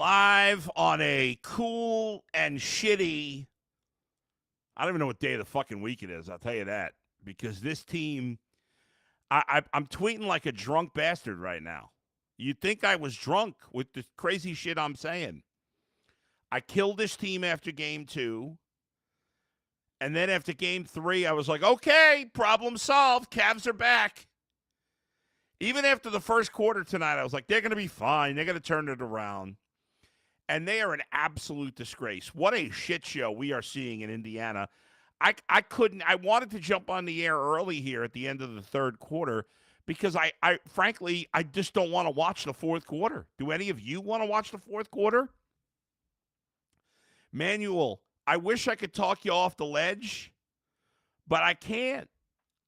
live on a cool and shitty, I don't even know what day of the fucking week it is, I'll tell you that. Because this team, I'm tweeting like a drunk bastard right now. You'd think I was drunk with the crazy shit I'm saying. I killed this team after game 2. And then after game 3, I was like, okay, problem solved. Cavs are back. Even after the first quarter tonight, I was like, they're going to be fine. They're going to turn it around. And they are an absolute disgrace. What a shit show we are seeing in Indiana. I wanted to jump on the air early here at the end of the third quarter because I frankly, I just don't want to watch the fourth quarter. Do any of you want to watch the fourth quarter? Manuel, I wish I could talk you off the ledge, but I can't.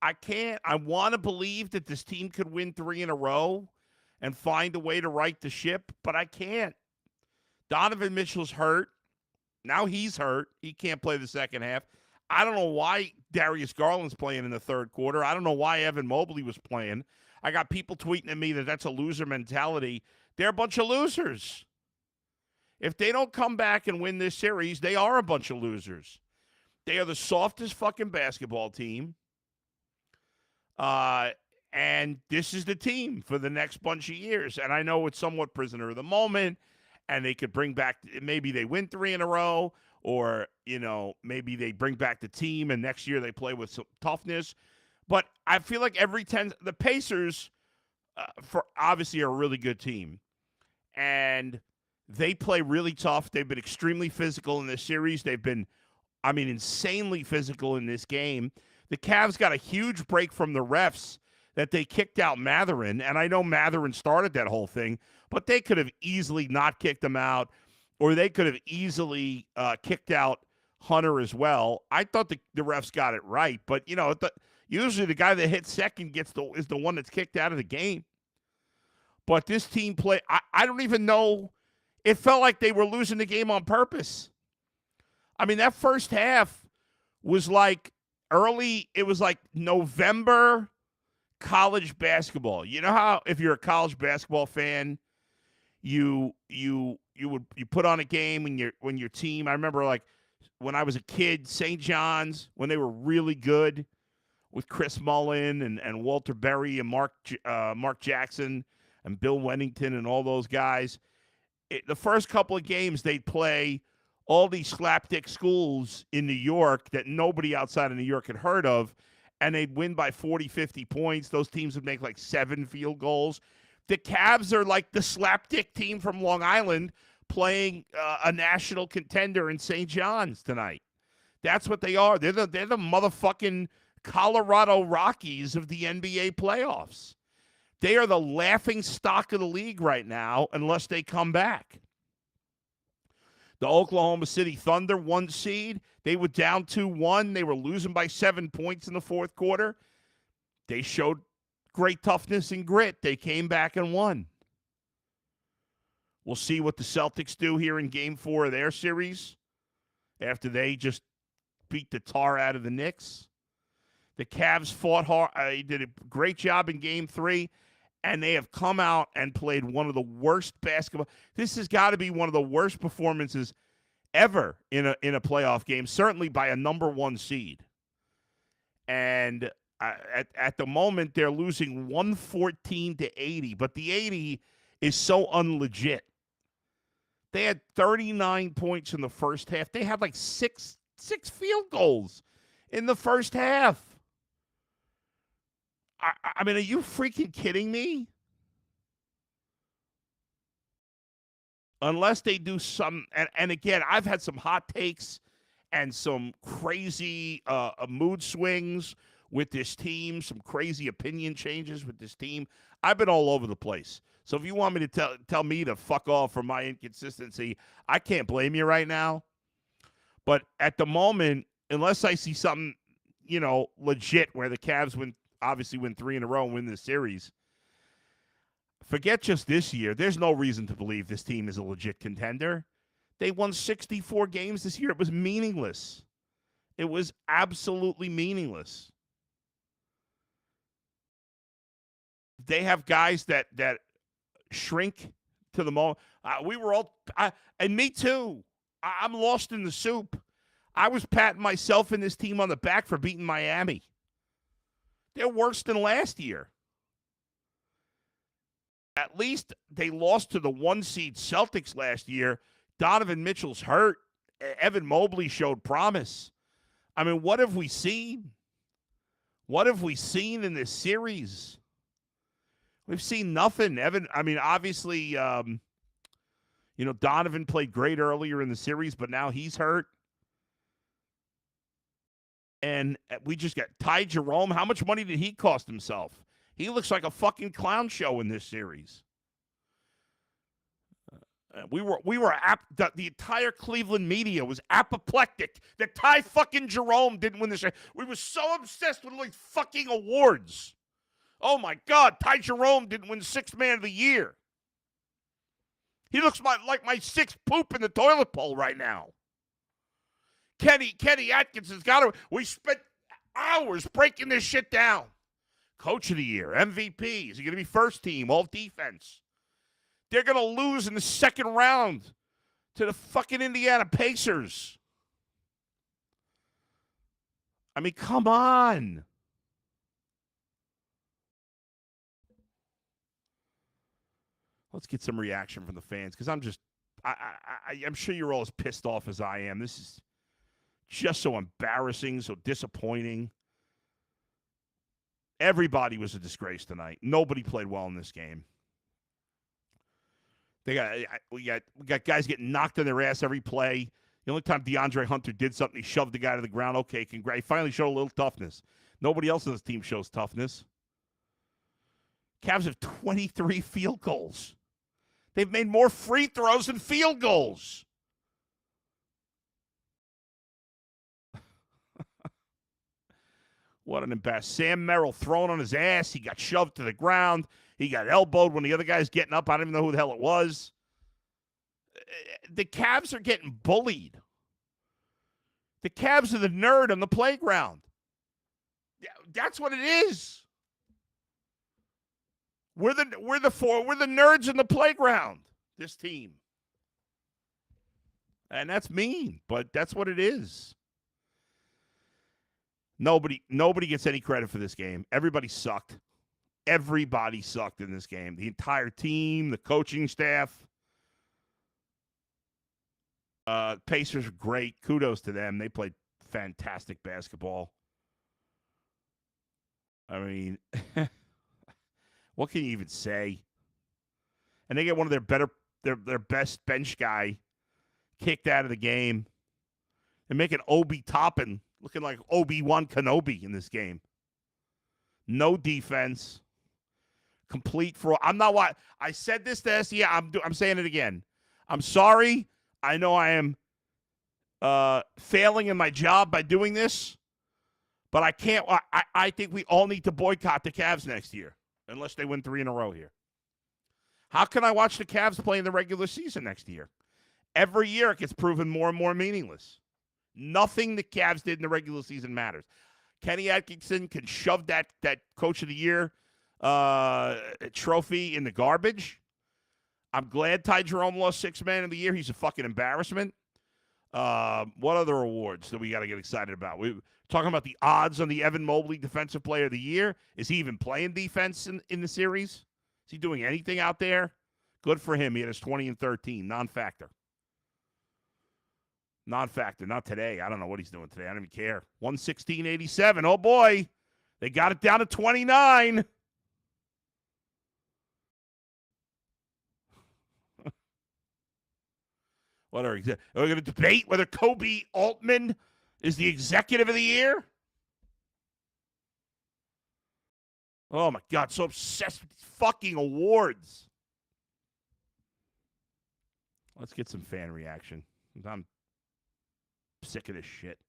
I want to believe that this team could win 3 in a row and find a way to right the ship, but I can't. Donovan Mitchell's hurt. Now he's hurt. He can't play the second half. I don't know why Darius Garland's playing in the third quarter. I don't know why Evan Mobley was playing. I got people tweeting at me that that's a loser mentality. They're a bunch of losers. If they don't come back and win this series, they are a bunch of losers. They are the softest fucking basketball team. And this is the team for the next bunch of years. And I know it's somewhat prisoner of the moment, and they could bring back, maybe they win 3 in a row, or, you know, maybe they bring back the team and next year they play with some toughness. But I feel like the Pacers, for obviously are a really good team. And they play really tough. They've been extremely physical in this series. They've been, insanely physical in this game. The Cavs got a huge break from the refs that they kicked out Mathurin. And I know Mathurin started that whole thing, but they could have easily not kicked him out, or they could have easily kicked out Hunter as well. I thought the refs got it right, but, you know, usually the guy that hits second is the one that's kicked out of the game. But this team I don't even know. It felt like they were losing the game on purpose. I mean, that first half was like early. It was like November college basketball. You know how if you're a college basketball fan, you put on a game when your team. I remember like when I was a kid, St. John's, when they were really good with Chris Mullin and Walter Berry and Mark Jackson and Bill Wennington and all those guys. The first couple of games, they'd play all these slapdick schools in New York that nobody outside of New York had heard of, and they'd win by 40, 50 points. Those teams would make like 7 field goals. The Cavs are like the slapdick team from Long Island playing a national contender in St. John's tonight. That's what they are. They're the motherfucking Colorado Rockies of the NBA playoffs. They are the laughing stock of the league right now unless they come back. The Oklahoma City Thunder, 1 seed. They were down 2-1. They were losing by 7 points in the fourth quarter. They showed great toughness and grit. They came back and won. We'll see what the Celtics do here in Game 4 of their series after they just beat the tar out of the Knicks. The Cavs fought hard. They did a great job in Game 3. And they have come out and played one of the worst basketball. This has got to be one of the worst performances ever in a playoff game, certainly by a number 1 seed. And at the moment, they're losing 114-80, but the 80 is so unlegit. They had 39 points in the first half. They had like six field goals in the first half. I mean, are you freaking kidding me? Unless they do some, and again, I've had some hot takes and some crazy mood swings with this team, some crazy opinion changes with this team. I've been all over the place. So if you want me to tell me to fuck off for my inconsistency, I can't blame you right now. But at the moment, unless I see something, you know, legit where the Cavs obviously win 3 in a row and win this series. Forget just this year. There's no reason to believe this team is a legit contender. They won 64 games this year. It was meaningless. It was absolutely meaningless. They have guys that shrink to the moment. We were all, and me too. I'm lost in the soup. I was patting myself and this team on the back for beating Miami. They're worse than last year. At least they lost to the 1-seed Celtics last year. Donovan Mitchell's hurt. Evan Mobley showed promise. I mean, what have we seen? What have we seen in this series? We've seen nothing. Obviously, Donovan played great earlier in the series, but now he's hurt. And we just got Ty Jerome. How much money did he cost himself? He looks like a fucking clown show in this series. The entire Cleveland media was apoplectic that Ty fucking Jerome didn't win this. We were so obsessed with like fucking awards. Oh my God, Ty Jerome didn't win Sixth Man of the Year. He looks like my sixth poop in the toilet bowl right now. Kenny Atkins has got to. We spent hours breaking this shit down. Coach of the Year, MVP. Is he going to be first team, all defense? They're going to lose in the second round to the fucking Indiana Pacers. I mean, come on. Let's get some reaction from the fans because I'm sure you're all as pissed off as I am. This is just so embarrassing, so disappointing. Everybody was a disgrace tonight. Nobody played well in this game. We got guys getting knocked on their ass every play. The only time DeAndre Hunter did something, he shoved the guy to the ground. Okay, congrats. He finally showed a little toughness. Nobody else on this team shows toughness. Cavs have 23 field goals. They've made more free throws than field goals. What an embarrassment. Sam Merrill thrown on his ass. He got shoved to the ground. He got elbowed when the other guy's getting up. I don't even know who the hell it was. The Cavs are getting bullied. The Cavs are the nerd on the playground. That's what it is. We're the nerds in the playground, this team. And that's mean, but that's what it is. Nobody gets any credit for this game. Everybody sucked. Everybody sucked in this game. The entire team, the coaching staff. Pacers are great. Kudos to them. They played fantastic basketball. I mean, what can you even say? And they get one of their best bench guy kicked out of the game. They're making Obi Toppin looking like Obi-Wan Kenobi in this game. No defense. Complete fraud. I'm not what I said this to SEA. I'm saying it again. I'm sorry. I know I am failing in my job by doing this, but I can't. I think we all need to boycott the Cavs next year unless they win 3 in a row here. How can I watch the Cavs play in the regular season next year? Every year it gets proven more and more meaningless. Nothing the Cavs did in the regular season matters. Kenny Atkinson can shove that Coach of the Year trophy in the garbage. I'm glad Ty Jerome lost Sixth Man of the Year. He's a fucking embarrassment. What other awards that we got to get excited about? We're talking about the odds on the Evan Mobley Defensive Player of the Year. Is he even playing defense in the series? Is he doing anything out there? Good for him. He had his 20 and 13. Non-factor. Non-factor. Not today. I don't know what he's doing today. I don't even care. 116.87. Oh, boy. They got it down to 29. What are we going to debate whether Kobe Altman is the Executive of the Year? Oh, my God. So obsessed with these fucking awards. Let's get some fan reaction. I'm sick of this shit.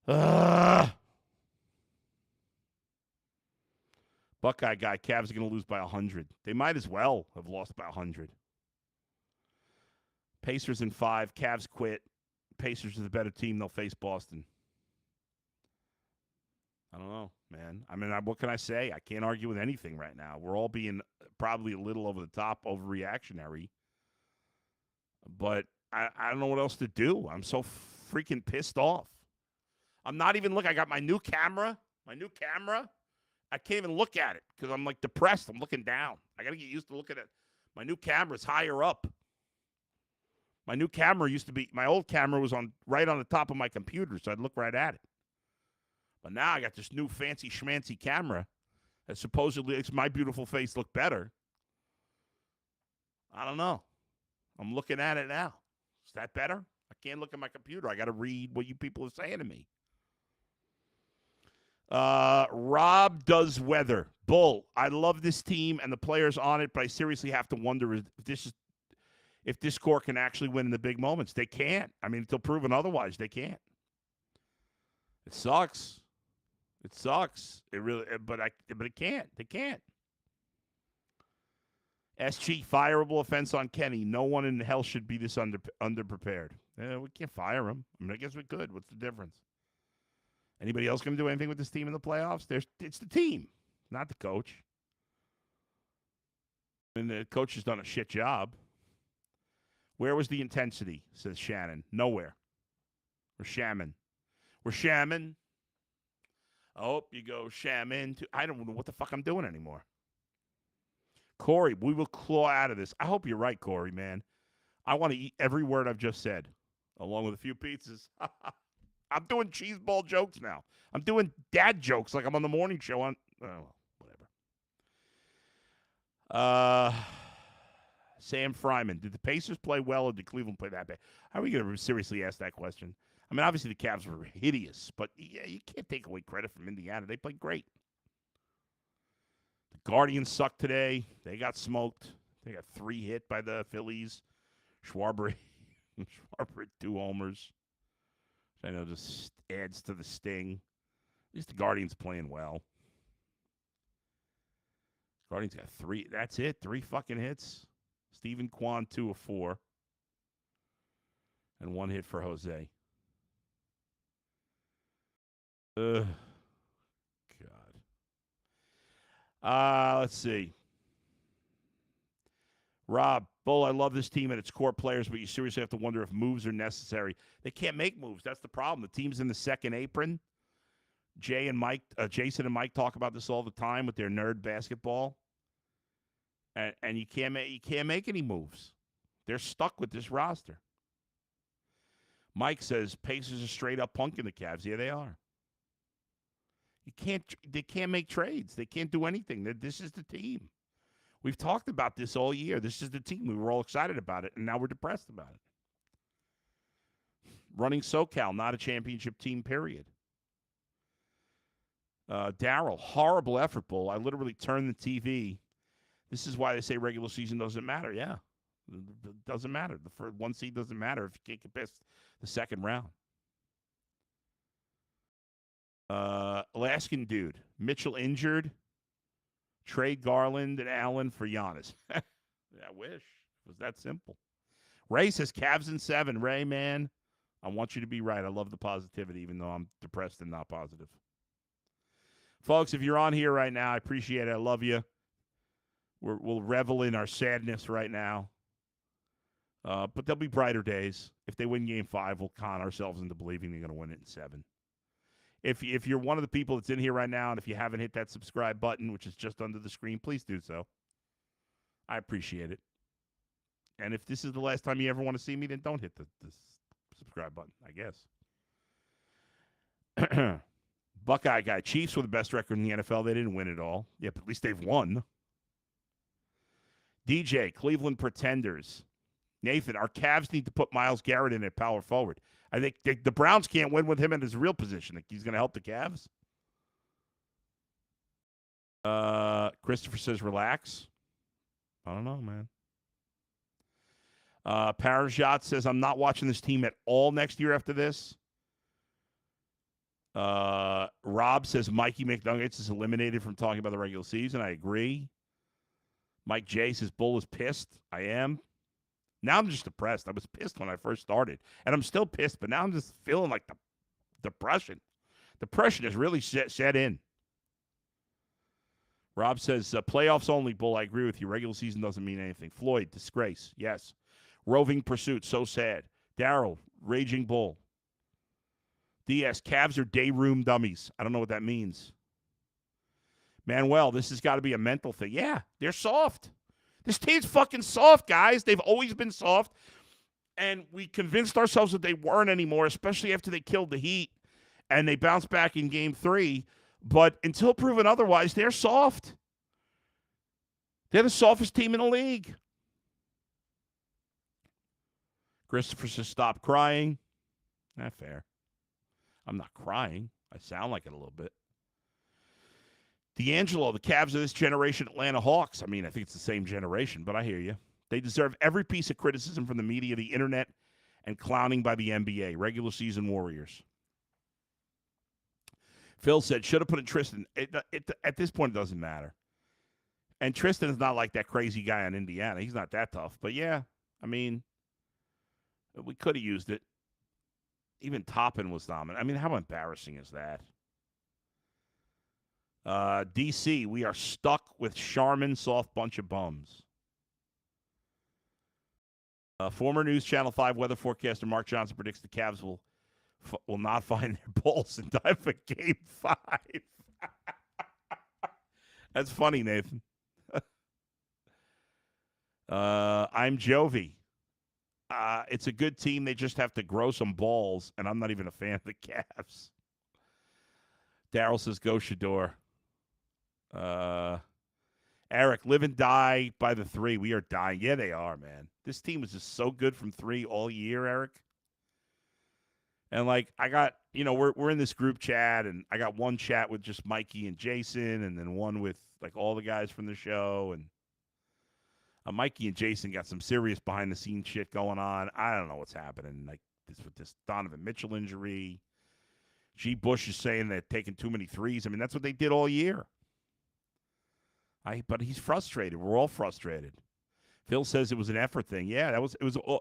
Buckeye guy, Cavs are going to lose by 100. They might as well have lost by 100. Pacers in 5. Cavs quit. Pacers are the better team. They'll face Boston. I don't know, man. I mean, what can I say? I can't argue with anything right now. We're all being probably a little over the top, overreactionary. But I don't know what else to do. I'm so freaking pissed off. I'm not even looking. I got my new camera. I can't even look at it because I'm like depressed. I'm looking down. I got to get used to looking at my new camera's higher up. My new camera my old camera was right on the top of my computer, so I'd look right at it. But now I got this new fancy schmancy camera that supposedly makes my beautiful face look better. I don't know. I'm looking at it now. Is that better? I can't look at my computer. I got to read what you people are saying to me. Rob does weather. Bull, I love this team and the players on it, but I seriously have to wonder if this core can actually win in the big moments. They can't. I mean, until proven otherwise, they can't. It sucks. It really, but it can't. They can't. SG, fireable offense on Kenny. No one in hell should be this underprepared. We can't fire him. I mean, I guess we could. What's the difference? Anybody else going to do anything with this team in the playoffs? It's the team, not the coach. And the coach has done a shit job. Where was the intensity, says Shannon? Nowhere. We're shamming. Oh, you go shamming. I don't know what the fuck I'm doing anymore. Corey, we will claw out of this. I hope you're right, Corey, man. I want to eat every word I've just said, along with a few pizzas. I'm doing cheese ball jokes now. I'm doing dad jokes like I'm on the morning show on whatever. Sam Fryman, did the Pacers play well or did Cleveland play that bad? How are we going to seriously ask that question? I mean, obviously the Cavs were hideous, but yeah, you can't take away credit from Indiana. They played great. The Guardians sucked today. They got smoked. They got 3 hit by the Phillies. Schwarber 2 homers. I know just adds to the sting. At least the Guardians playing well. Guardians got 3. That's it. 3 fucking hits. Stephen Kwan, 2 of 4. And 1 hit for Jose. God. Let's see. Rob, Bull, I love this team and its core players, but you seriously have to wonder if moves are necessary. They can't make moves. That's the problem. The team's in the second apron. Jason and Mike talk about this all the time with their nerd basketball. And you can't make any moves. They're stuck with this roster. Mike says Pacers are straight up punking the Cavs. Yeah, they are. They can't make trades. They can't do anything. This is the team. We've talked about this all year. This is the team. We were all excited about it, and now we're depressed about it. Running SoCal, not a championship team, period. Daryl, horrible effort, Bull. I literally turned the TV. This is why they say regular season doesn't matter. Yeah, it doesn't matter. The first 1 seed doesn't matter if you can't get past the second round. Alaskan dude. Mitchell injured. Trade Garland and Allen for Giannis. I wish. It was that simple. Ray says Cavs in 7. Ray, man, I want you to be right. I love the positivity, even though I'm depressed and not positive. Folks, if you're on here right now, I appreciate it. I love you. We'll revel in our sadness right now. But there'll be brighter days. If they win Game 5, we'll con ourselves into believing they're going to win it in 7. If you're one of the people that's in here right now, and if you haven't hit that subscribe button, which is just under the screen, please do so. I appreciate it. And if this is the last time you ever want to see me, then don't hit the subscribe button, I guess. Buckeye guy. Chiefs were the best record in the NFL. They didn't win it all. Yeah, but at least they've won. DJ, Cleveland Pretenders. Nathan, our Cavs need to put Myles Garrett in at power forward. I think the Browns can't win with him in his real position. Think he's going to help the Cavs? Christopher says, relax. I don't know, man. Parajat says, I'm not watching this team at all next year after this. Rob says, Mikey McNuggets is eliminated from talking about the regular season. I agree. Mike J says, Bull is pissed. I am. Now I'm just depressed. I was pissed when I first started. And I'm still pissed, but now I'm just feeling like the depression. Depression has really set in. Rob says, playoffs only, Bull. I agree with you. Regular season doesn't mean anything. Floyd, disgrace. Yes. Roving pursuit, so sad. Daryl, raging bull. DS, Cavs are day room dummies. I don't know what that means. Manuel, this has got to be a mental thing. Yeah, they're soft. This team's fucking soft, guys. They've always been soft. And we convinced ourselves that they weren't anymore, especially after they killed the Heat and they bounced back in game 3. But until proven otherwise, they're soft. They're the softest team in the league. Christopher says, stop crying. Not fair. I'm not crying. I sound like it a little bit. D'Angelo, the Cavs of this generation, Atlanta Hawks. I mean, I think it's the same generation, but I hear you. They deserve every piece of criticism from the media, the internet, and clowning by the NBA. Regular season warriors. Phil said, should have put in Tristan. At this point, it doesn't matter. And Tristan is not like that crazy guy in Indiana. He's not that tough. But, yeah, I mean, we could have used it. Even Toppin was dominant. I mean, how embarrassing is that? DC, we are stuck with Charmin, soft bunch of bums. Former News Channel 5 weather forecaster Mark Johnson predicts the Cavs will not find their balls in time for Game 5. That's funny, Nathan. I'm Jovi. It's a good team. They just have to grow some balls, and I'm not even a fan of the Cavs. Daryl says, go Shador. Eric, live and die by the 3. We are dying. Yeah, they are, man. This team was just so good from 3 all year, Eric. And, like, I got, we're in this group chat, and I got one chat with just Mikey and Jason, and then one with, like, all the guys from the show. And Mikey and Jason got some serious behind-the-scenes shit going on. I don't know what's happening. Like, with this Donovan Mitchell injury. G. Bush is saying they're taking too many threes. I mean, that's what they did all year. But he's frustrated. We're all frustrated. Phil says it was an effort thing. Yeah, it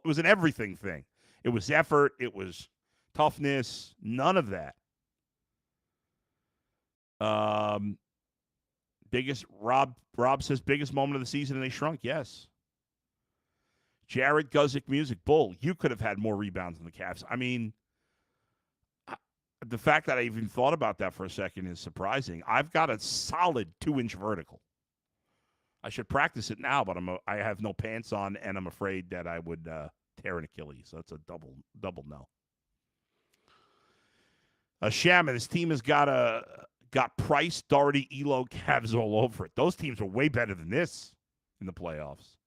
was an everything thing. It was effort. It was toughness. None of that. Rob says biggest moment of the season and they shrunk. Yes. Jared Guzik music. Bull, you could have had more rebounds than the Cavs. I mean, the fact that I even thought about that for a second is surprising. I've got a solid 2-inch vertical. I should practice it now, but I have no pants on, and I'm afraid that I would tear an Achilles. So that's a double no. Shaman, this team has got Price, Doherty, Elo, Cavs all over it. Those teams are way better than this in the playoffs.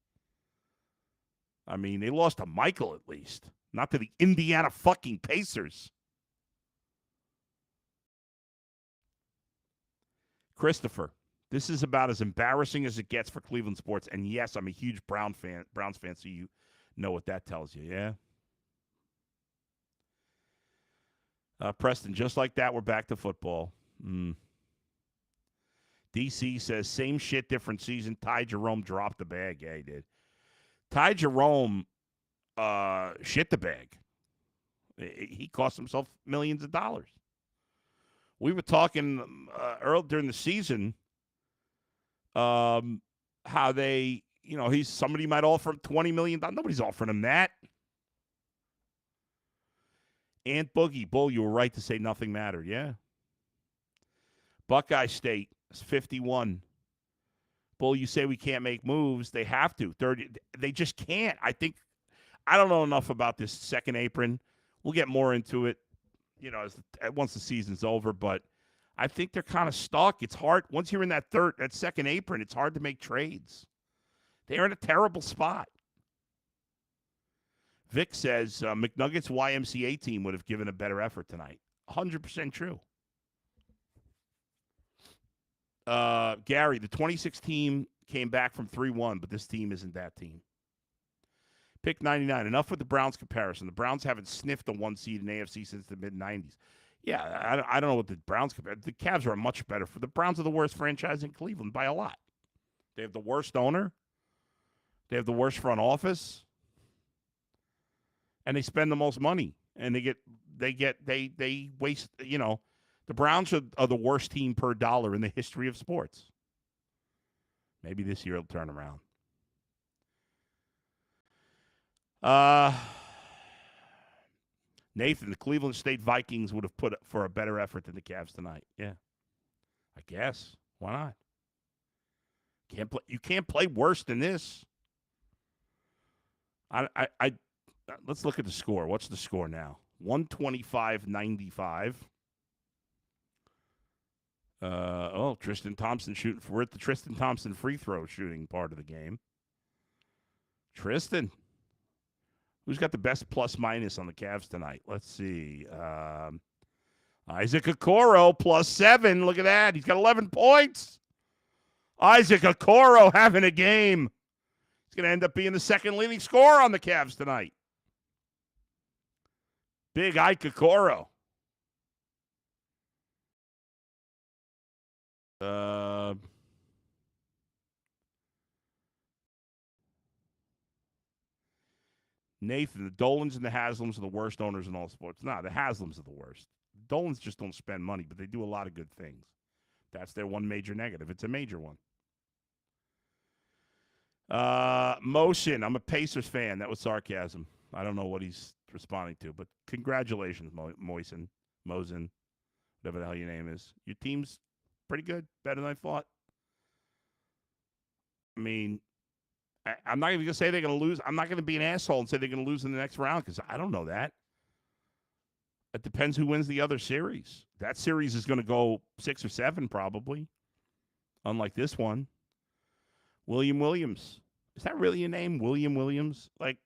I mean, they lost to Michael at least, not to the Indiana fucking Pacers. Christopher, this is about as embarrassing as it gets for Cleveland sports. And yes, I'm a huge Browns fan, so you know what that tells you, yeah? Preston, just like that, we're back to football. DC says, same shit, different season. Ty Jerome dropped the bag. Yeah, he did. Ty Jerome shit the bag. He cost himself millions of dollars. We were talking early during the season how they, somebody might offer him $20 million. Nobody's offering him that. Ant Boogie, Bull, you were right to say nothing mattered. Yeah. Buckeye State is 51. Bull, you say we can't make moves. They have to. 30. They just can't. I don't know enough about this second apron. We'll get more into it, once the season's over. But I think they're kind of stuck. It's hard. Once you're in that second apron, it's hard to make trades. They're in a terrible spot. Vic says McNuggets YMCA team would have given a better effort tonight. 100% true. Gary, the 26 team came back from 3-1, but this team isn't that team. Pick 99. Enough with the Browns comparison. The Browns haven't sniffed a 1 seed in AFC since the mid-90s. Yeah, I don't know what the Browns compare. The Cavs are much better. The Browns are the worst franchise in Cleveland by a lot. They have the worst owner. They have the worst front office. And they spend the most money. And they waste, the Browns are the worst team per dollar in the history of sports. Maybe this year it'll turn around. Nathan, the Cleveland State Vikings would have put for a better effort than the Cavs tonight. Yeah, I guess. Why not? You can't play worse than this. Let's look at the score. What's the score now? 125-95. Tristan Thompson shooting. We're at the Tristan Thompson free throw shooting part of the game. Tristan. Who's got the best plus minus on the Cavs tonight? Let's see. Isaac Okoro +7. Look at that. He's got 11 points. Isaac Okoro having a game. He's going to end up being the second leading scorer on the Cavs tonight. Big Ike Okoro. Nathan, the Dolans and the Haslams are the worst owners in all sports. No, the Haslams are the worst. The Dolans just don't spend money, but they do a lot of good things. That's their one major negative. It's a major one. Motion, I'm a Pacers fan. That was sarcasm. I don't know what he's responding to, but congratulations, Moisen, whatever the hell your name is. Your team's pretty good, better than I thought. I mean, I'm not even going to say they're going to lose. I'm not going to be an asshole and say they're going to lose in the next round because I don't know that. It depends who wins the other series. That series is going to go 6 or 7 probably, unlike this one. William Williams. Is that really your name, William Williams? Like,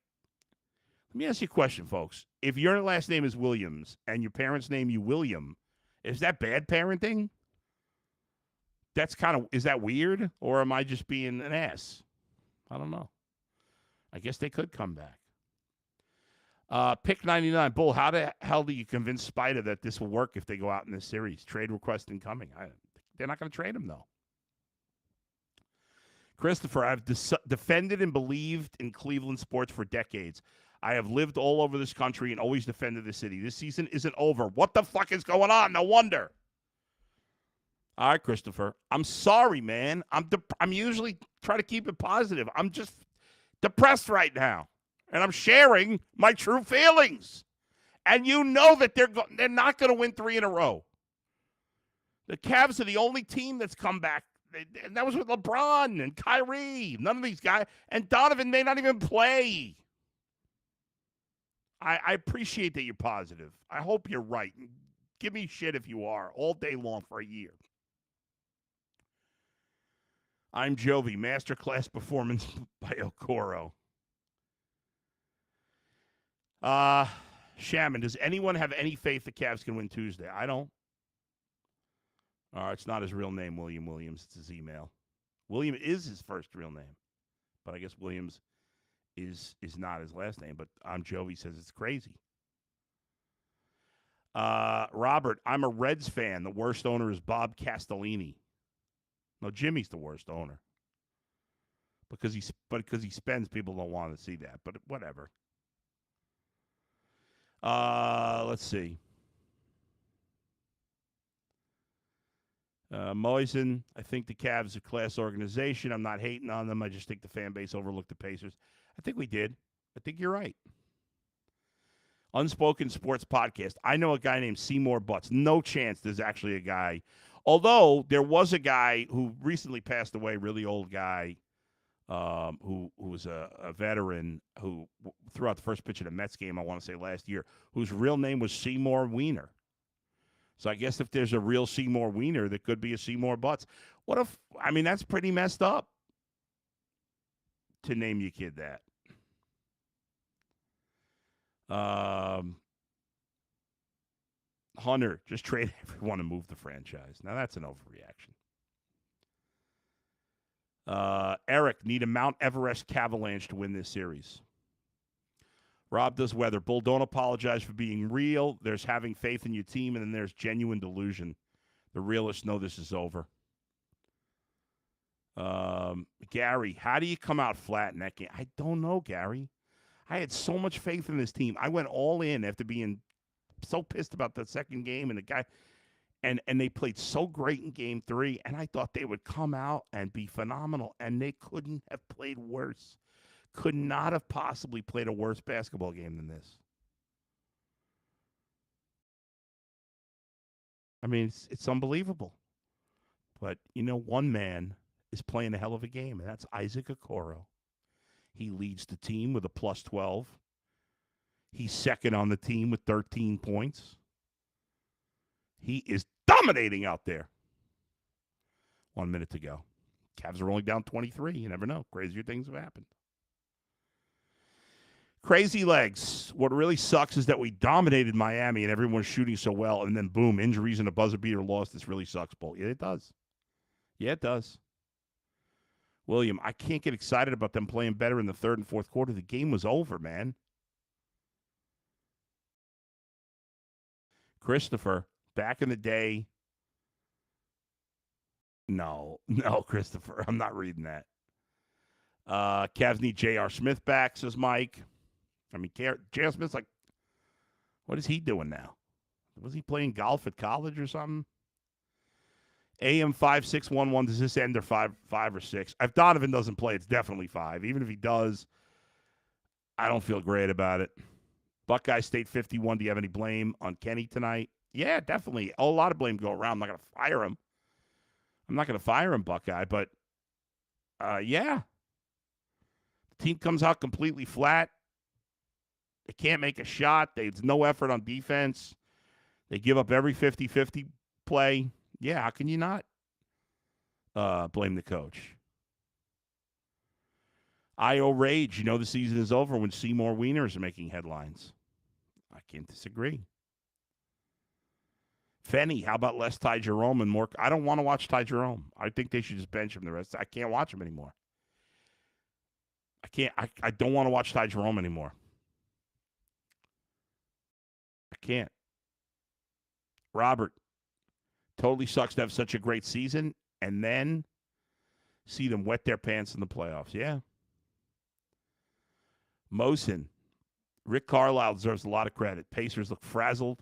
let me ask you a question, folks. If your last name is Williams and your parents name you William, is that bad parenting? Is that weird? Or am I just being an ass? I don't know. I guess they could come back. Pick 99. Bull, how the hell do you convince Spider that this will work if they go out in this series? Trade request incoming. They're not going to trade him, though. Christopher, I've defended and believed in Cleveland sports for decades. I have lived all over this country and always defended the city. This season isn't over. What the fuck is going on? No wonder. All right, Christopher. I'm sorry, man. I'm usually try to keep it positive. I'm just depressed right now, and I'm sharing my true feelings. And you know that they're not going to win 3 in a row. The Cavs are the only team that's come back. And that was with LeBron and Kyrie. None of these guys. And Donovan may not even play. I appreciate that you're positive. I hope you're right. Give me shit if you are all day long for a year. I'm Jovi. Masterclass performance by Okoro. Shaman, does anyone have any faith the Cavs can win Tuesday? I don't. It's not his real name, William Williams. It's his email. William is his first real name. But I guess Williams is not his last name. But Jovi says it's crazy. Robert, I'm a Reds fan. The worst owner is Bob Castellini. No, Jimmy's the worst owner. Because he spends, people don't want to see that. But whatever. Let's see. Moisen, I think the Cavs are a class organization. I'm not hating on them. I just think the fan base overlooked the Pacers. I think we did. I think you're right. Unspoken Sports Podcast. I know a guy named Seymour Butts. No chance there's actually a guy. Although there was a guy who recently passed away, really old guy, who was a veteran who threw out the first pitch of the Mets game, I want to say last year, whose real name was Seymour Wiener. So I guess if there's a real Seymour Wiener, there could be a Seymour Butts. That's pretty messed up to name your kid that. Hunter, just trade everyone and move the franchise. Now that's an overreaction. Eric, need a Mount Everest Cavaliers to win this series. Rob does weather. Bull, don't apologize for being real. There's having faith in your team, and then there's genuine delusion. The realists know this is over. Gary, how do you come out flat in that game? I don't know, Gary. I had so much faith in this team. I went all in after being so pissed about the second game, and the guy, And they played so great in game 3, and I thought they would come out and be phenomenal, and they couldn't have played worse. Could not have possibly played a worse basketball game than this. I mean, it's unbelievable. But, one man is playing a hell of a game, and that's Isaac Okoro. He leads the team with a plus 12. He's second on the team with 13 points. He is dominating out there. 1 minute to go. Cavs are only down 23. You never know. Crazier things have happened. Crazy legs. What really sucks is that we dominated Miami and everyone's shooting so well, and then boom, injuries and a buzzer beater loss. This really sucks, Bull. Yeah, it does. Yeah, it does. William, I can't get excited about them playing better in the third and fourth quarter. The game was over, man. Christopher, back in the day. No, Christopher. I'm not reading that. Cavs need J.R. Smith back, says Mike. I mean, J.R. Smith's like, what is he doing now? Was he playing golf at college or something? AM 5611, does this end or five or six? If Donovan doesn't play, it's definitely 5. Even if he does, I don't feel great about it. Buckeye State 51, do you have any blame on Kenny tonight? Yeah, definitely. A lot of blame go around. I'm not going to fire him. Buckeye, but yeah. The team comes out completely flat. They can't make a shot. There's no effort on defense. They give up every 50-50 play. Yeah, how can you not blame the coach? IO Rage, the season is over when Seymour Wieners are making headlines. I can't disagree. Fenny, how about less Ty Jerome and more? I don't want to watch Ty Jerome. I think they should just bench him the rest. I can't watch him anymore. I don't want to watch Ty Jerome anymore. I can't. Robert, totally sucks to have such a great season and then see them wet their pants in the playoffs. Yeah. Mosin, Rick Carlisle deserves a lot of credit. Pacers look frazzled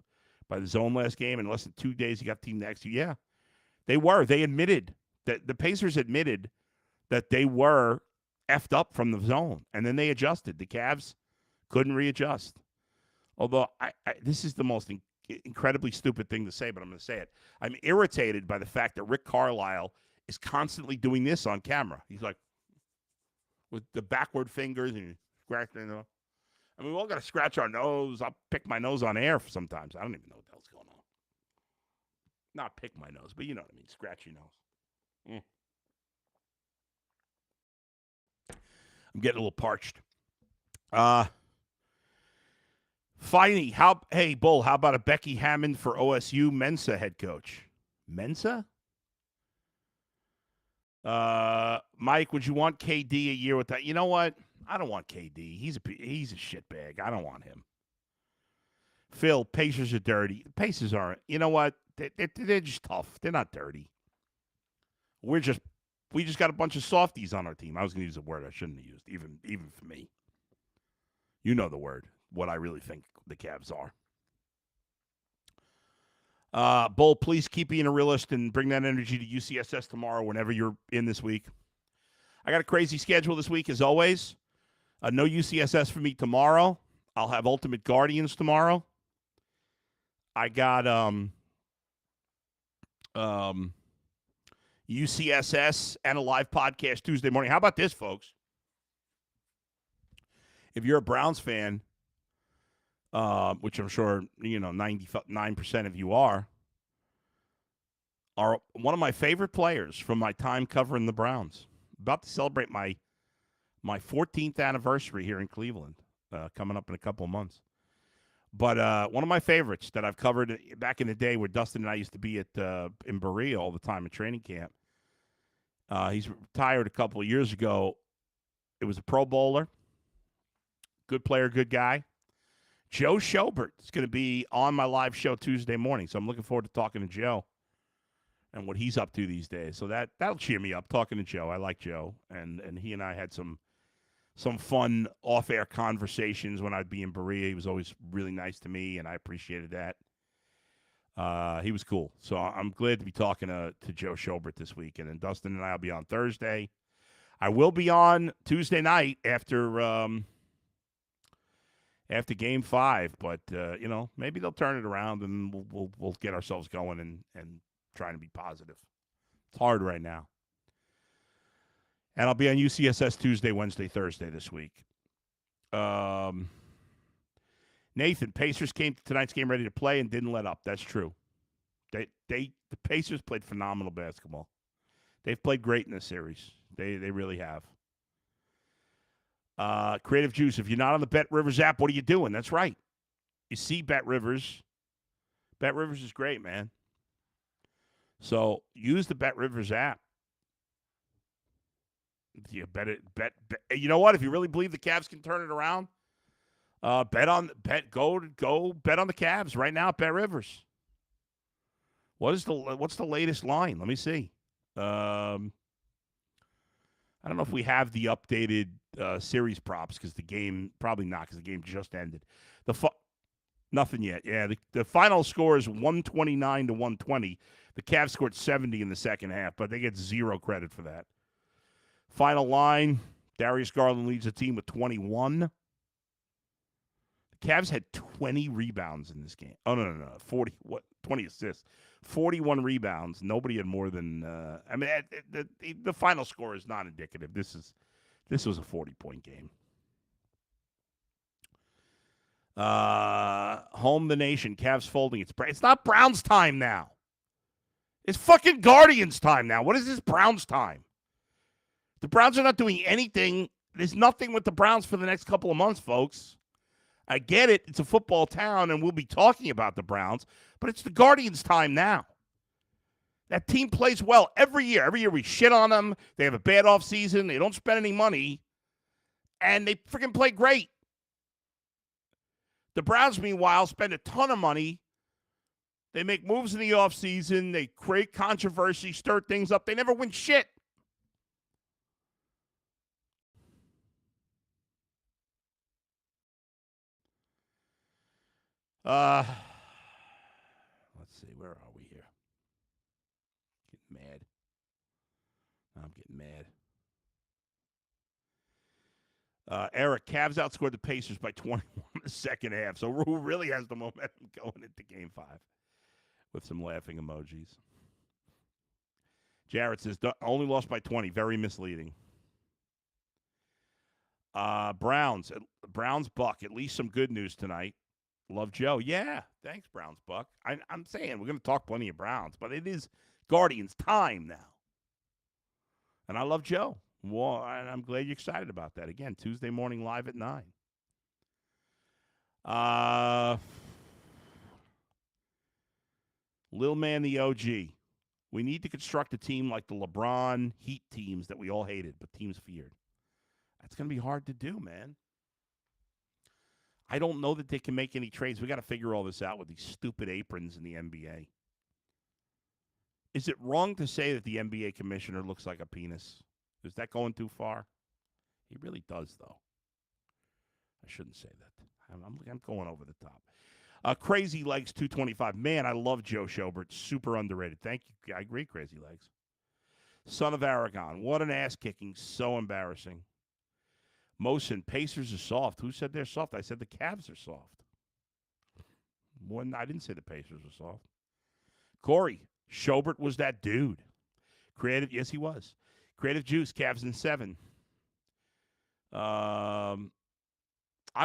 by the zone last game. In less than 2 days, you got the team next to you. Yeah, they were. They admitted that the Pacers admitted that they were effed up from the zone, and then they adjusted. The Cavs couldn't readjust. Although this is the most incredibly stupid thing to say, but I'm going to say it. I'm irritated by the fact that Rick Carlisle is constantly doing this on camera. He's like, with the backward fingers and scratching. I mean, we all got to scratch our nose. I'll pick my nose on air sometimes. I don't even know what the hell's going on. Not pick my nose, but you know what I mean. Scratch your nose. I'm getting a little parched. Finey, hey, Bull, how about a Becky Hammond for OSU Mensa head coach? Mensa? Mike, would you want KD a year with that? You know what? I don't want KD. He's a shitbag. I don't want him. Phil, Pacers are dirty. Pacers aren't. You know what? They're just tough. They're not dirty. We just got a bunch of softies on our team. I was going to use a word I shouldn't have used, even for me. You know the word, what I really think the Cavs are. Bull, please keep being a realist and bring that energy to UCSS tomorrow whenever you're in this week. I got a crazy schedule this week, as always. No UCSS for me tomorrow. I'll have Ultimate Guardians tomorrow. I got UCSS and a live podcast Tuesday morning. How about this, folks? If you're a Browns fan, which I'm sure 99% of you are one of my favorite players from my time covering the Browns. About to celebrate my 14th anniversary here in Cleveland, coming up in a couple of months. But one of my favorites that I've covered back in the day where Dustin and I used to be in Berea all the time at training camp. He's retired a couple of years ago. It was a Pro Bowler. Good player, good guy. Joe Schobert is going to be on my live show Tuesday morning, so I'm looking forward to talking to Joe and what he's up to these days. So that'll cheer me up, talking to Joe. I like Joe, and he and I had some fun off-air conversations when I'd be in Berea. He was always really nice to me, and I appreciated that. He was cool. So I'm glad to be talking to Joe Schobert this weekend. And Dustin and I will be on Thursday. I will be on Tuesday night after Game 5, but maybe they'll turn it around and we'll get ourselves going and trying to be positive. It's hard right now. And I'll be on UCSS Tuesday, Wednesday, Thursday this week. Nathan, Pacers came to tonight's game ready to play and didn't let up. That's true. The Pacers played phenomenal basketball. They've played great in this series. They really have. Creative Juice, if you're not on the Bet Rivers app, what are you doing? That's right. You see Bet Rivers. Bet Rivers is great, man. So use the Bet Rivers app. You bet. You know what? If you really believe the Cavs can turn it around, go bet on the Cavs right now at Bet Rivers. What's the latest line? Let me see. I don't know if we have the updated series props because the game probably not because the game just ended. Nothing yet. Yeah, the final score is 129 to 120. The Cavs scored 70 in the second half, but they get zero credit for that. Final line: Darius Garland leads the team with 21. The Cavs had 20 rebounds in this game. Oh no, 40. What? 20 assists. 41 rebounds. Nobody had more than. The final score is not indicative. This was a 40-point game. Home the nation. Cavs folding. It's not Browns time now. It's fucking Guardians time now. What is this Browns time? The Browns are not doing anything. There's nothing with the Browns for the next couple of months, folks. I get it. It's a football town, and we'll be talking about the Browns, but it's the Guardians' time now. That team plays well every year. Every year we shit on them. They have a bad offseason. They don't spend any money, and they freaking play great. The Browns, meanwhile, spend a ton of money. They make moves in the offseason. They create controversy, stir things up. They never win shit. Let's see. Where are we here? Getting mad. I'm getting mad. Eric, Cavs outscored the Pacers by 21 in the second half. So who really has the momentum going into Game 5? With some laughing emojis. Jarrett says, only lost by 20. Very misleading. Browns Buck. At least some good news tonight. Love Joe. Yeah, thanks, Browns Buck. I'm saying we're going to talk plenty of Browns, but it is Guardians time now. And I love Joe. Well, I'm glad you're excited about that. Again, Tuesday morning live at 9. Lil Man the OG. We need to construct a team like the LeBron Heat teams that we all hated, but teams feared. That's going to be hard to do, man. I don't know that they can make any trades. We got to figure all this out with these stupid aprons in the NBA. Is it wrong to say that the NBA commissioner looks like a penis? Is that going too far? He really does, though. I shouldn't say that. I'm going over the top. Crazy Legs 225. Man, I love Joe Schobert. Super underrated. Thank you. I agree, Crazy Legs. Son of Aragon. What an ass kicking. So embarrassing. Mosin, Pacers are soft. Who said they're soft? I said the Cavs are soft. I didn't say the Pacers were soft. Corey, Schobert was that dude. Creative, yes, he was. Creative Juice, Cavs in 7. I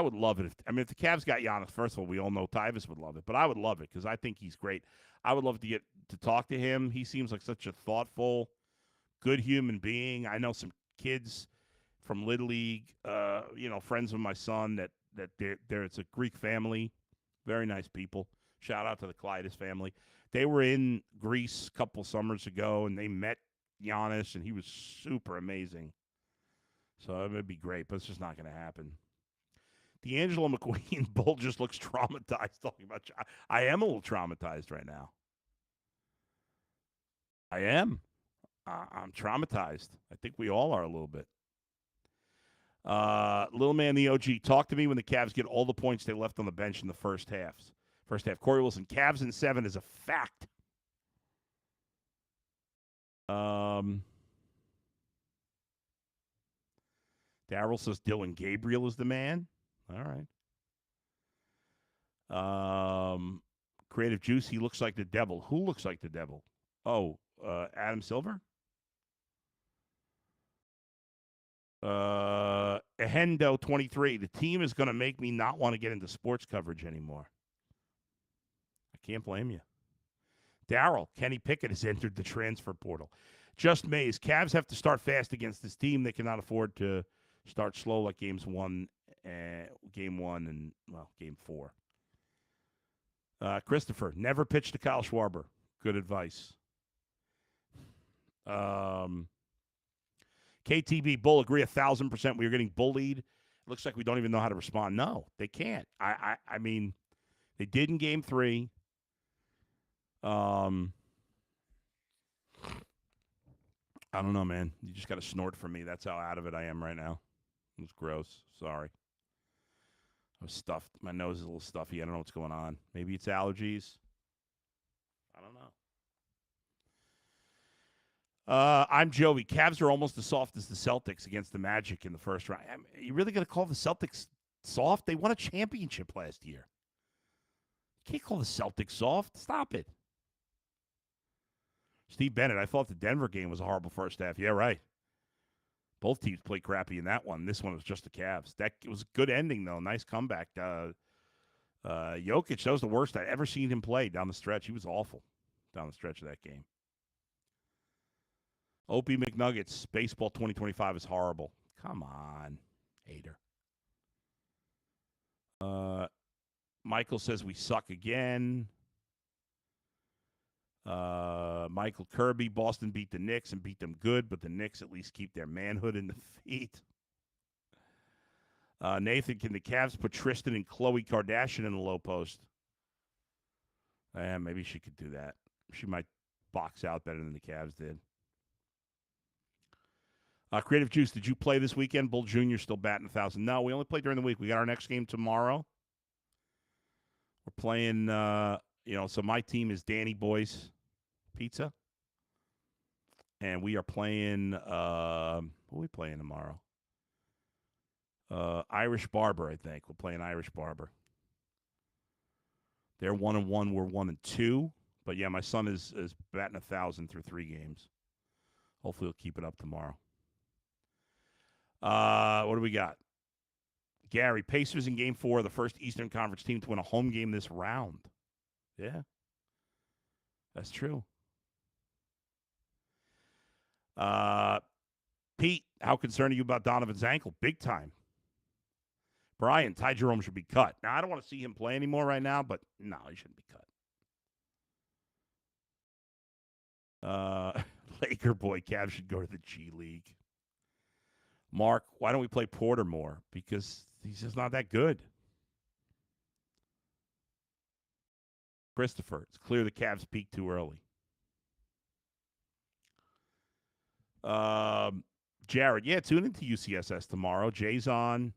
would love it. If the Cavs got Giannis, first of all, we all know Tyvus would love it, but I would love it because I think he's great. I would love to get to talk to him. He seems like such a thoughtful, good human being. I know some kids from Little League, friends of my son that it's a Greek family, very nice people. Shout out to the Clytus family. They were in Greece a couple summers ago, and they met Giannis, and he was super amazing. So it would be great, but it's just not going to happen. D'Angelo McQueen, Bull just looks traumatized talking about. I am a little traumatized right now. I am. I'm traumatized. I think we all are a little bit. Little Man the OG, talk to me when the Cavs get all the points they left on the bench in the first half. First half, Corey Wilson, Cavs in 7 is a fact. Darryl says Dylan Gabriel is the man. All right. Creative Juice, he looks like the devil. Who looks like the devil? Oh, Adam Silver? Ehendo 23. The team is going to make me not want to get into sports coverage anymore. I can't blame you. Darryl, Kenny Pickett has entered the transfer portal. Just Mays. Cavs have to start fast against this team. They cannot afford to start slow like game 1 and game 4. Christopher, never pitch to Kyle Schwarber. Good advice. KTB, Bull, agree 1,000%. We are getting bullied. It looks like we don't even know how to respond. No, they can't. I mean, they did in game 3. I don't know, man. You just got to snort from me. That's how out of it I am right now. It was gross. Sorry. I was stuffed. My nose is a little stuffy. I don't know what's going on. Maybe it's allergies. I don't know. I'm Joey. Cavs are almost as soft as the Celtics against the Magic in the first round. I mean, you really going to call the Celtics soft? They won a championship last year. You can't call the Celtics soft. Stop it. Steve Bennett, I thought the Denver game was a horrible first half. Yeah, right. Both teams played crappy in that one. This one was just the Cavs. It was a good ending, though. Nice comeback. Jokic, that was the worst I'd ever seen him play down the stretch. He was awful down the stretch of that game. Opie McNuggets, baseball 2025 is horrible. Come on, hater. Michael says we suck again. Michael Kirby, Boston beat the Knicks and beat them good, but the Knicks at least keep their manhood in the feet. Nathan, can the Cavs put Tristan and Khloe Kardashian in the low post? Maybe she could do that. She might box out better than the Cavs did. Creative Juice, did you play this weekend? Bull Jr. still batting 1,000. No, we only played during the week. We got our next game tomorrow. We're playing, so my team is Danny Boy's Pizza. And we are playing, who are we playing tomorrow? Irish Barber, I think. We're playing Irish Barber. They're 1-1. We're 1-2. But, yeah, my son is batting 1,000 through 3 games. Hopefully he'll keep it up tomorrow. What do we got? Gary, Pacers in Game 4, the first Eastern Conference team to win a home game this round. Yeah, that's true. Pete, how concerned are you about Donovan's ankle? Big time. Brian, Ty Jerome should be cut. Now, I don't want to see him play anymore right now, but no, he shouldn't be cut. Laker boy, Cavs should go to the G League. Mark, why don't we play Porter more? Because he's just not that good. Christopher, it's clear the Cavs peaked too early. Jared, yeah, tune into UCSS tomorrow. Jay's on.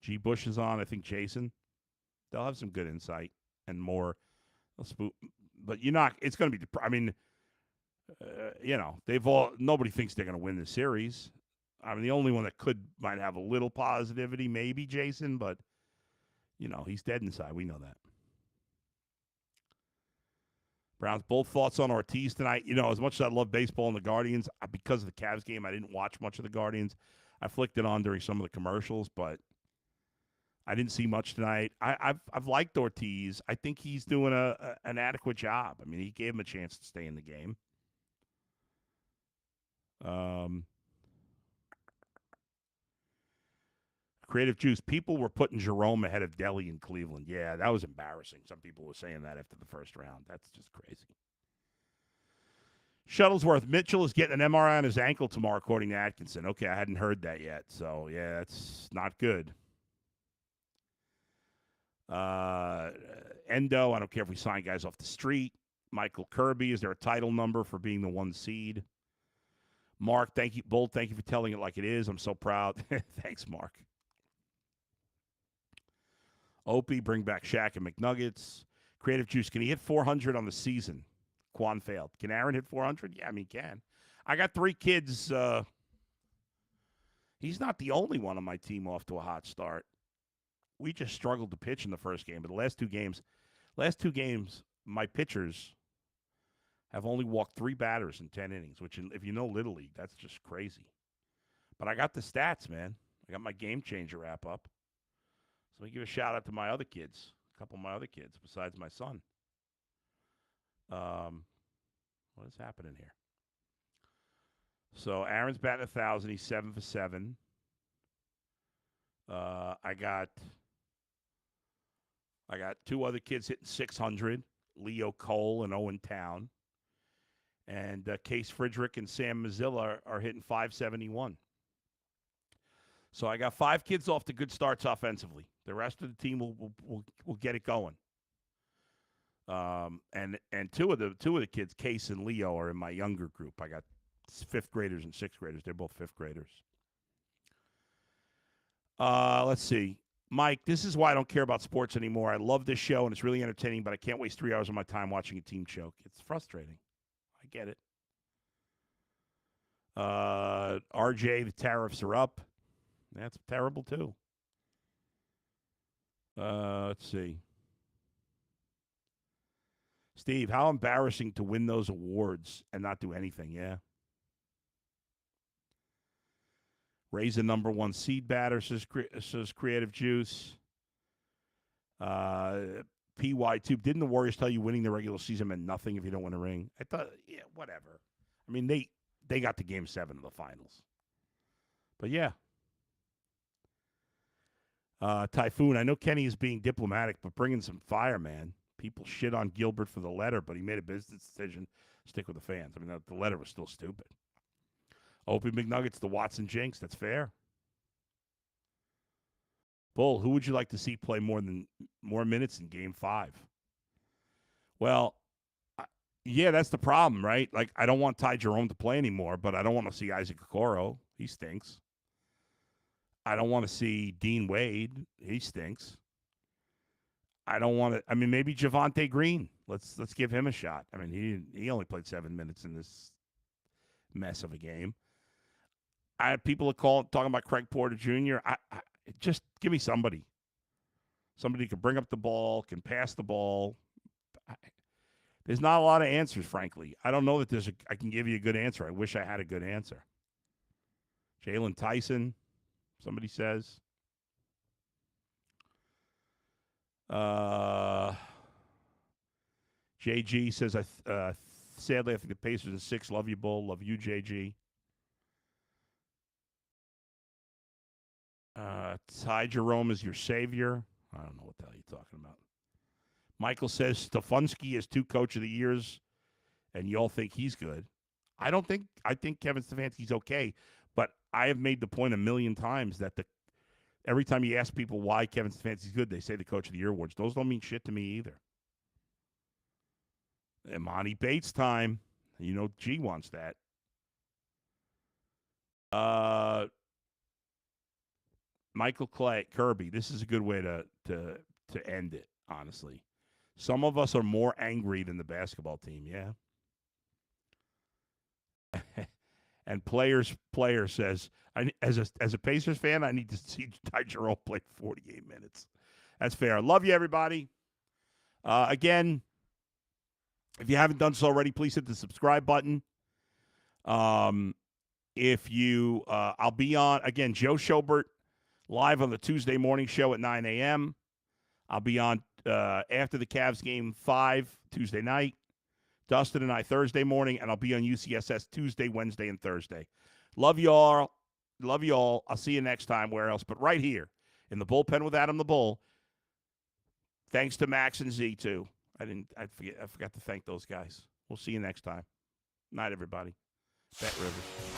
G. Bush is on. I think Jason. They'll have some good insight and more. But you're not. It's going to be. I mean, nobody thinks they're going to win the series. I mean, the only one that might have a little positivity, maybe Jason, but, he's dead inside. We know that. Browns, both thoughts on Ortiz tonight. As much as I love baseball and the Guardians, because of the Cavs game, I didn't watch much of the Guardians. I flicked it on during some of the commercials, but I didn't see much tonight. I've liked Ortiz. I think he's doing an adequate job. I mean, he gave him a chance to stay in the game. Creative Juice, people were putting Jerome ahead of Delhi in Cleveland. Yeah, that was embarrassing. Some people were saying that after the first round. That's just crazy. Shuttlesworth, Mitchell is getting an MRI on his ankle tomorrow, according to Atkinson. Okay, I hadn't heard that yet. So, yeah, that's not good. Endo, I don't care if we sign guys off the street. Michael Kirby, is there a title number for being the 1 seed? Mark, thank you. Bull, thank you for telling it like it is. I'm so proud. Thanks, Mark. Opie, bring back Shaq and McNuggets. Creative Juice, can he hit 400 on the season? Quan failed. Can Aaron hit 400? Yeah, I mean, he can. I got 3 kids. He's not the only one on my team off to a hot start. We just struggled to pitch in the first game, but the last two games, my pitchers have only walked 3 batters in 10 innings, which, if you know Little League, that's just crazy. But I got the stats, man. I got my game changer app up. So let me give a shout out to my other kids, a couple of my other kids besides my son. What is happening here? So Aaron's batting 1,000. He's 7 for 7. I got 2 other kids hitting 600. Leo Cole and Owen Town. And Case Frederick and Sam Mazzilla are hitting 571. So I got 5 kids off to good starts offensively. The rest of the team will get it going. And two of the kids, Case and Leo, are in my younger group. I got 5th graders and 6th graders. They're both 5th graders. Let's see. Mike, this is why I don't care about sports anymore. I love this show, and it's really entertaining, but I can't waste 3 hours of my time watching a team choke. It's frustrating. I get it. RJ, the tariffs are up. That's terrible, too. Let's see. Steve, how embarrassing to win those awards and not do anything, yeah? Raise the number 1 seed batter, says Creative Juice. PY2, didn't the Warriors tell you winning the regular season meant nothing if you don't win a ring? I thought, yeah, whatever. I mean, they got to Game 7 of the finals. But, yeah. Typhoon, I know Kenny is being diplomatic, but bring in some fire, man. People shit on Gilbert for the letter, but he made a business decision to stick with the fans. I mean, the letter was still stupid. Opie McNuggets, the Watson jinx. That's fair. Bull, who would you like to see play more minutes in Game 5? Well, yeah, that's the problem, right? Like, I don't want Ty Jerome to play anymore, but I don't want to see Isaac Okoro. He stinks. I don't want to see Dean Wade. He stinks. I don't want to. I mean, maybe Javonte Green. Let's give him a shot. I mean, he only played 7 minutes in this mess of a game. I have people talking about Craig Porter Jr. Just give me somebody. Somebody can bring up the ball, can pass the ball. There's not a lot of answers, frankly. I don't know that I can give you a good answer. I wish I had a good answer. Jalen Tyson, somebody says. JG says, sadly, I think the Pacers are 6. Love you, Bull. Love you, JG. Ty Jerome is your savior. I don't know what the hell you're talking about. Michael says Stefanski is 2 Coach of the Years, and y'all think he's good. I think Kevin Stefanski's okay, but I have made the point a million times that every time you ask people why Kevin Stefanski's good, they say the Coach of the Year awards. Those don't mean shit to me either. Imani Bates time. You know G wants that. Michael Kirby, this is a good way to end it, honestly. Some of us are more angry than the basketball team, yeah? And player says, as a Pacers fan, I need to see Ty Jerome play 48 minutes. That's fair. Love you, everybody. Again, if you haven't done so already, please hit the subscribe button. If you, I'll be on, again, Joe Schobert, live on the Tuesday morning show at 9 a.m. I'll be on after the Cavs game 5 Tuesday night. Dustin and I Thursday morning, and I'll be on UCSS Tuesday, Wednesday, and Thursday. Love you all. Love you all. I'll see you next time. Where else? But right here in the bullpen with Adam the Bull. Thanks to Max and Z too. I forgot to thank those guys. We'll see you next time. Night, everybody. Bet Rivers.